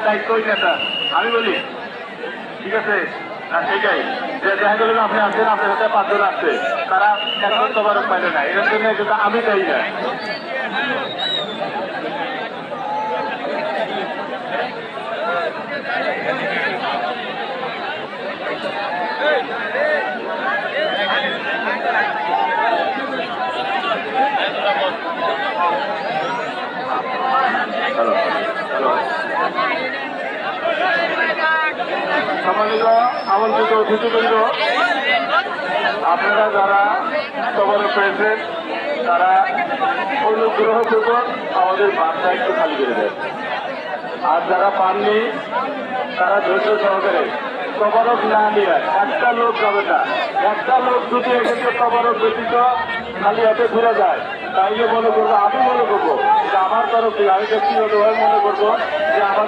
দায়িত্ব ওই নেতা। আমি বলি ঠিক আছে, সেটাই যে দেখা গেল আপনি আসছেন, আপনার সাথে 5 জন আসছে, তারা এখন তবারক পাইলে না, এটার জন্য কিন্তু আমি চাই না। সম্মানিত আমন্ত্রিত অতিথিবৃন্দ, আপনারা যারা তবারক পেয়েছেন তারা অনুগ্রহ পূর্বক আমাদের বাসটা একটু খালি করে দেন। আর যারা পাননি তারা ধৈর্য সহকারে তবারক না নিয়ে, একটা লোক যাবে না, একটা লোক যদি এক্ষেত্রে তবারক ব্যতীত খালি হাতে ফিরে যায়, তাইলে মনে করবো, আমি মনে করবো যে আমার তরফ থেকে, আমি ব্যক্তিগতভাবে মনে করবো যে আমার